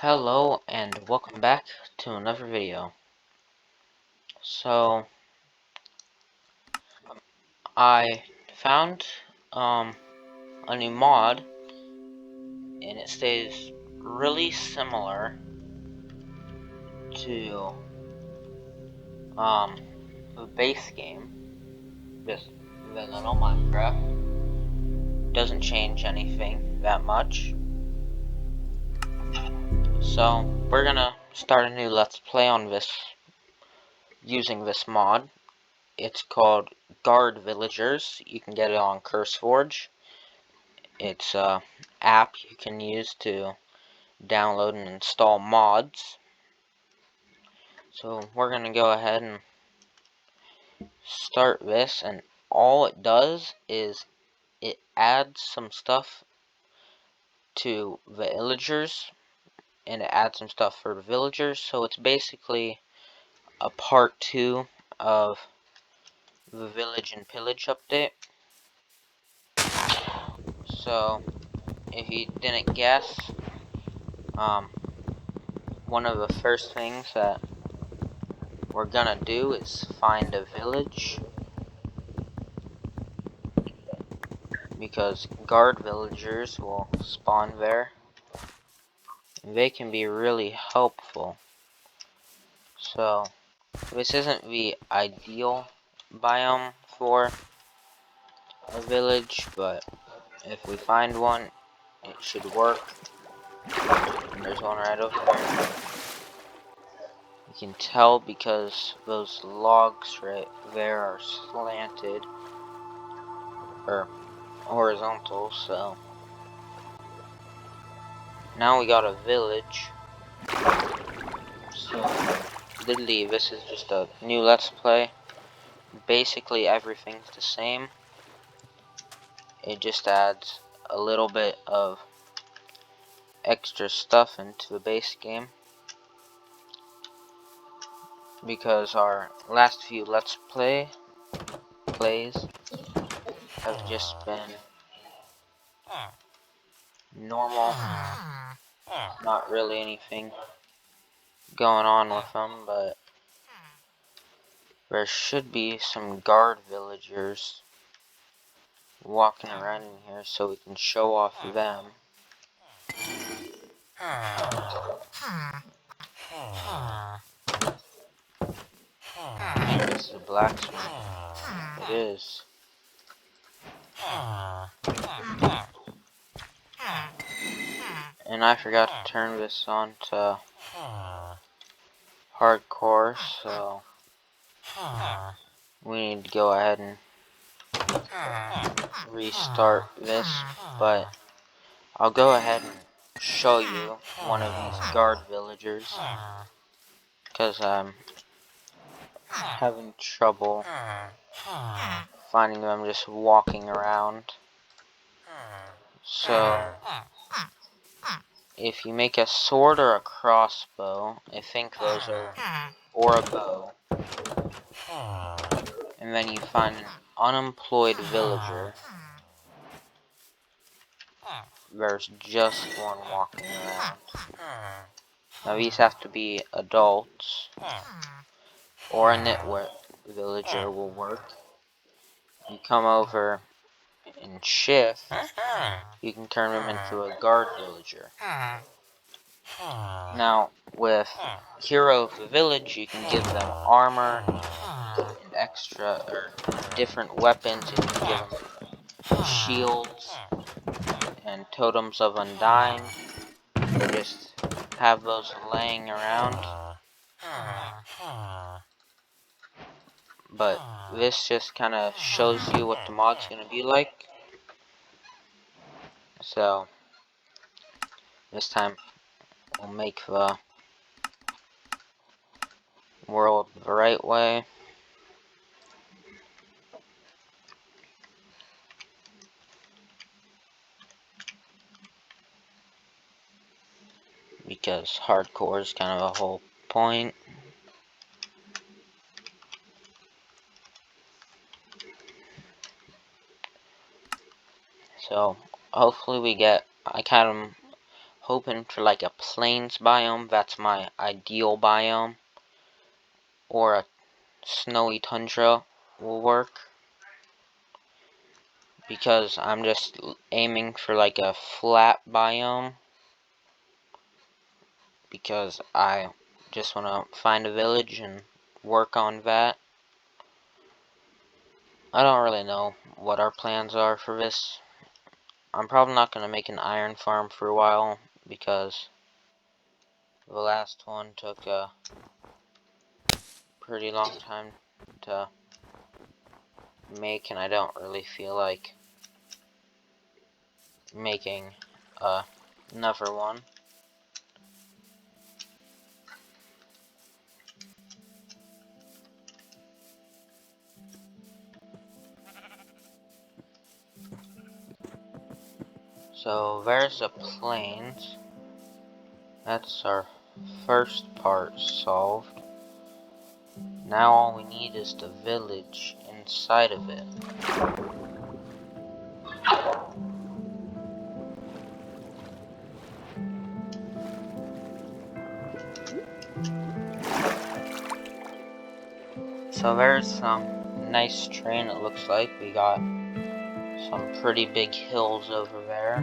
Hello and welcome back to another video. So I found a new mod and it stays really similar to the base game, just vanilla Minecraft. Doesn't change anything that much. So we're gonna start a new Let's Play on this using this mod. It's called Guard Villagers. You can get it on CurseForge. It's a app you can use to download and install mods. So we're gonna go ahead and start this, and all it does is it adds some stuff to the villagers, and it adds some stuff for the villagers. So it's basically a part 2 of the Village and Pillage update. So if you didn't guess, one of the first things that we're gonna do is find a village, because guard villagers will spawn there. They can be really helpful. So this isn't the ideal biome for a village, but if we find one, it should work. And there's one right over there. You can tell because those logs right there are slanted or horizontal. So now we got a village. So literally this is just a new Let's Play. Basically everything's the same. It just adds a little bit of extra stuff into the base game, because our last few Let's Plays have just been normal, not really anything going on with them, but there should be some guard villagers walking around in here so we can show off them. This is a blacksmith. It is. And I forgot to turn this on to hardcore, so we need to go ahead and restart this, but I'll go ahead and show you one of these guard villagers, because I'm having trouble finding them just walking around. So if you make a sword or a crossbow, I think those are, or a bow, and then you find an unemployed villager, there's just one walking around. Now these have to be adults, or a nitwit villager will work. You come over and shift, you can turn them into a guard villager. Now with Hero of the Village, you can give them armor and extra or different weapons. You can give them shields and totems of undying, or just have those laying around. But this just kind of shows you what the mod's going to be like. So this time we'll make the world the right way. Because hardcore is kind of a whole point. So hopefully we get, I kind of hoping for like a plains biome. That's my ideal biome. Or a snowy tundra will work. Because I'm just aiming for like a flat biome. Because I just want to find a village and work on that. I don't really know what our plans are for this. I'm probably not going to make an iron farm for a while because the last one took a pretty long time to make, and I don't really feel like making another one. So there's the plains. That's our first part solved. Now all we need is the village inside of it. So there's some nice terrain, it looks like. We got some pretty big hills over there.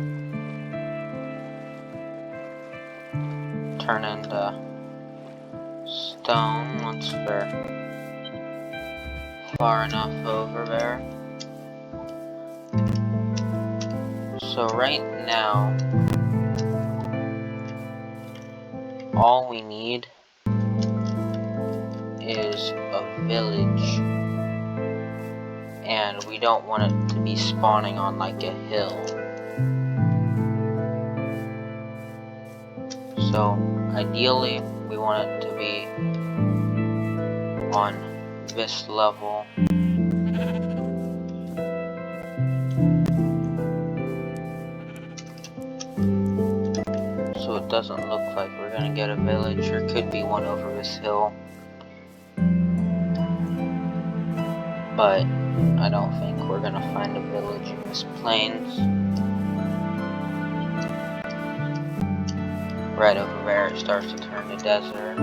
Turn into stone once they're far enough over there. So right now, all we need is a village, and we don't want it to be spawning on like a hill. So ideally we want it to be on this level. So it doesn't look like we're gonna get a village. There could be one over this hill, but I don't think we're gonna find a village in this plains. Right over there it starts to turn to desert.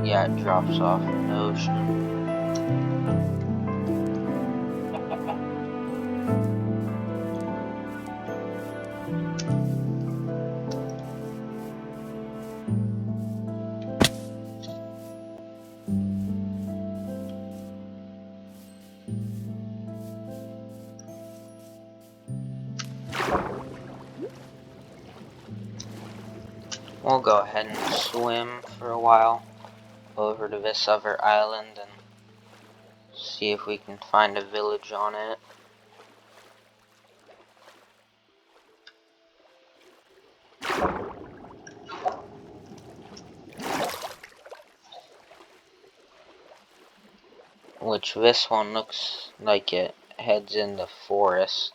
Yeah, it drops off in the ocean. We'll go ahead and swim for a while over to this other island and see if we can find a village on it. Which this one looks like it heads in the forest.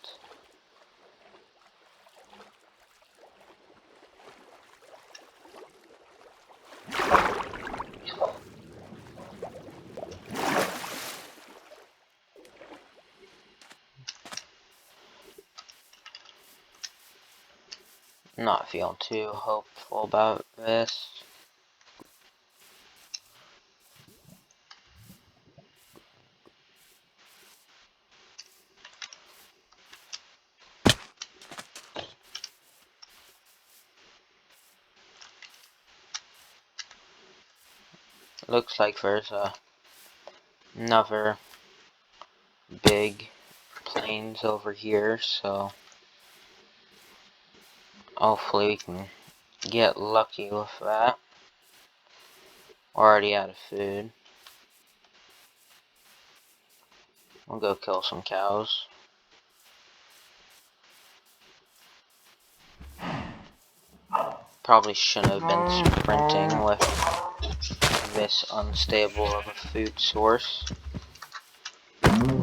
Not feeling too hopeful about this. Looks like there's another big plains over here, so hopefully we can get lucky with that. Already out of food. We'll go kill some cows. Probably shouldn't have been sprinting with this unstable of a food source.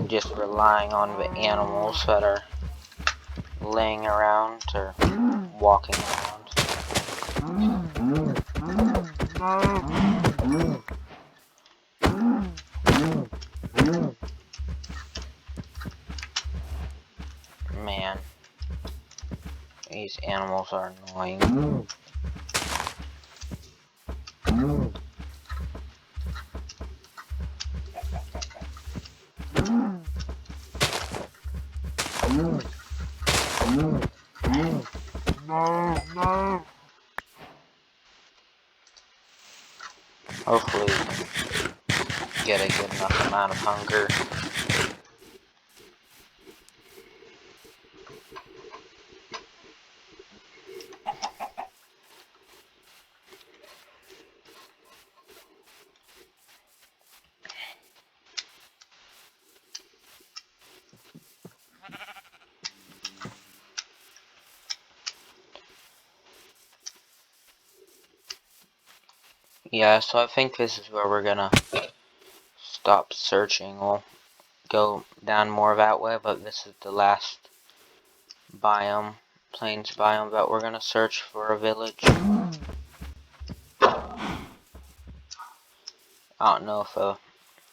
Just relying on the animals that are laying around or walking around. Man, these animals are annoying. Hopefully we can get a good enough amount of hunger. Yeah, so I think this is where we're gonna stop searching. We'll go down more that way, but this is the last biome, plains biome, that we're gonna search for a village. I don't know if a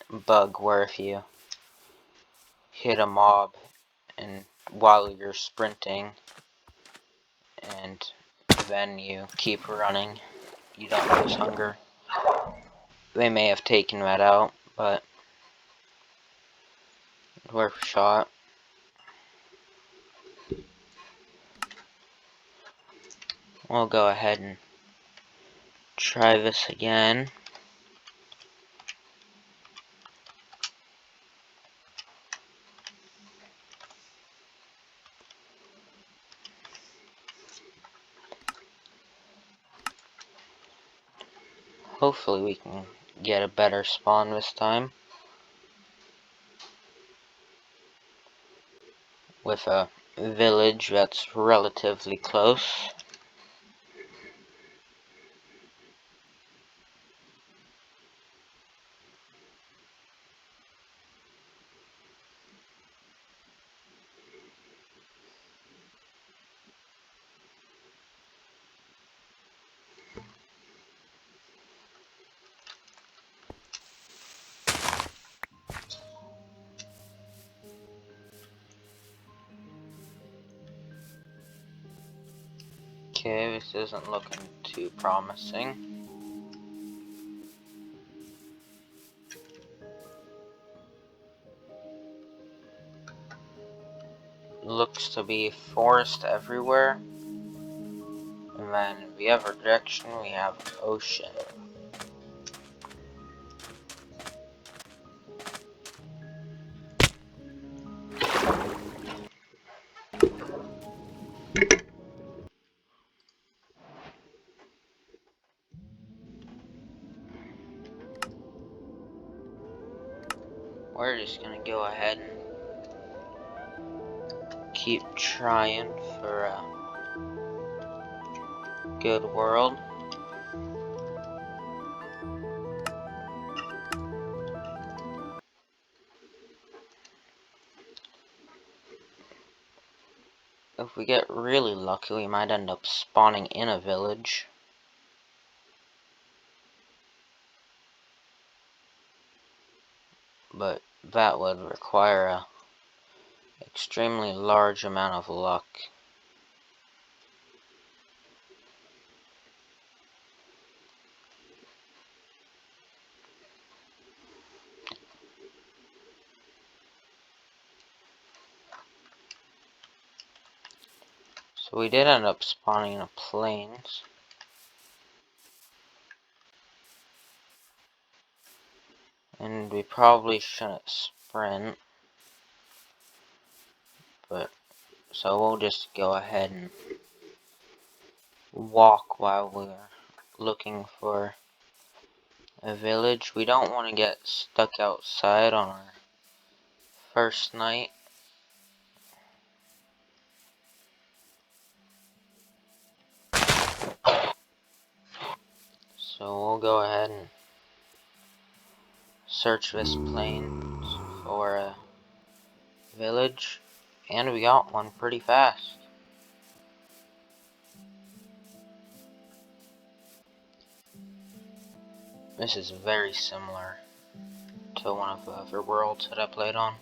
bug where if you hit a mob and while you're sprinting and then you keep running, you don't lose hunger. They may have taken that out, but worth a shot. We'll go ahead and try this again. Hopefully we can get a better spawn this time. With a village that's relatively close. Okay, this isn't looking too promising. Looks to be forest everywhere. And then in the other direction we have ocean. We're just gonna go ahead and keep trying for a good world. If we get really lucky, we might end up spawning in a village. But that would require a extremely large amount of luck. So we did end up spawning in a plains. And we probably shouldn't sprint. But, so we'll just go ahead and walk while we're looking for a village. We don't want to get stuck outside on our first night. So we'll go ahead and search this plains for a village. And we got one pretty fast. This is very similar to one of the other worlds that I played on.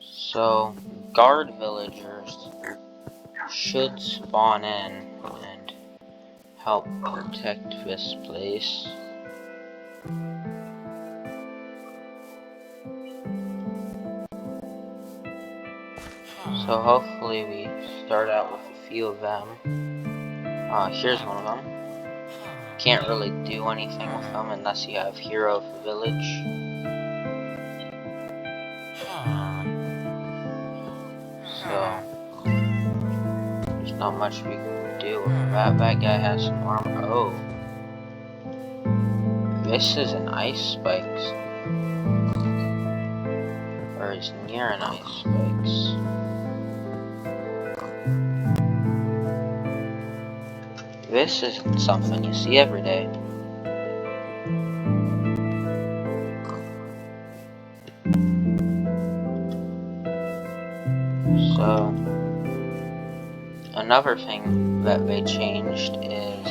So, guard villagers should spawn in and help protect this place. So hopefully we start out with a few of them. Here's one of them. Can't really do anything with them unless you have Hero of the Village. So there's not much we can do with that. That guy has some armor. Oh. This is an ice spikes. Or is near an ice spikes. This isn't something you see every day. So, another thing that they changed is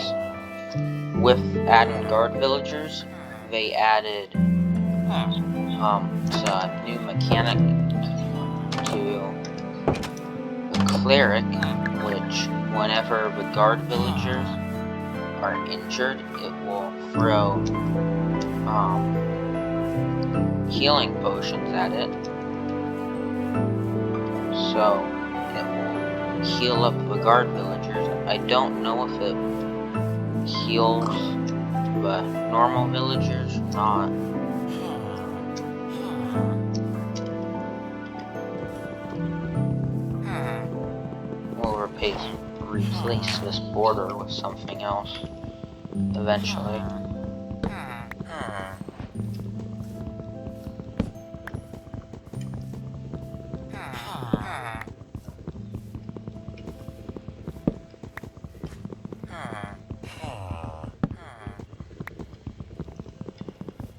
with adding guard villagers, they added a new mechanic to the cleric, which whenever the guard villagers are injured, it will throw healing potions at it. So it will heal up the guard villagers. I don't know if it heals the normal villagers or not. We'll replace this border with something else eventually.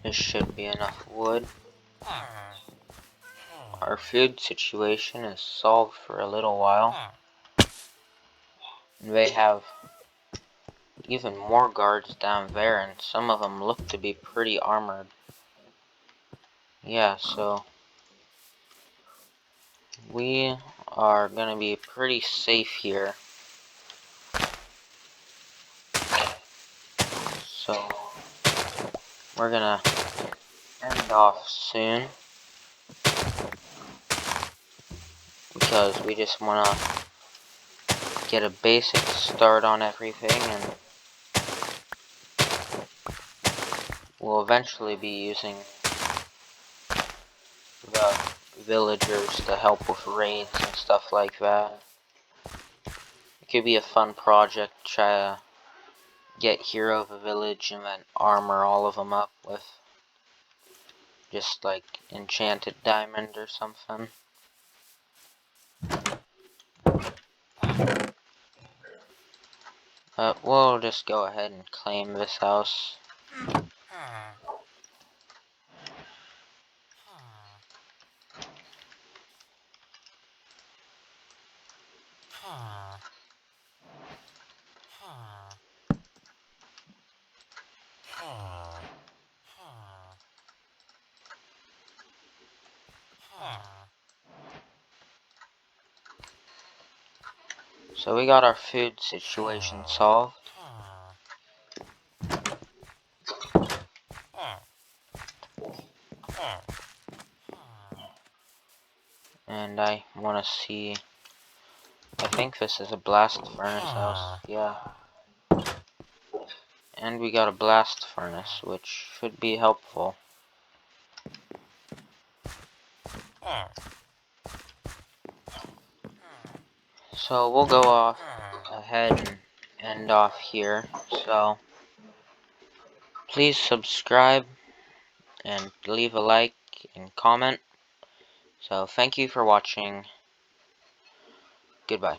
This should be enough wood. Our food situation is solved for a little while. They have even more guards down there, and some of them look to be pretty armored. Yeah, so we are gonna be pretty safe here. So we're gonna end off soon because we just wanna get a basic start on everything, and we'll eventually be using the villagers to help with raids and stuff like that. It could be a fun project, try to get Hero of a Village and then armor all of them up with just like enchanted diamond or something. We'll just go ahead and claim this house. So we got our food situation solved. And I want to see, I think this is a blast furnace house, yeah. And we got a blast furnace, which should be helpful. So we'll go off ahead and end off here. So please subscribe and leave a like and comment. So thank you for watching. Goodbye.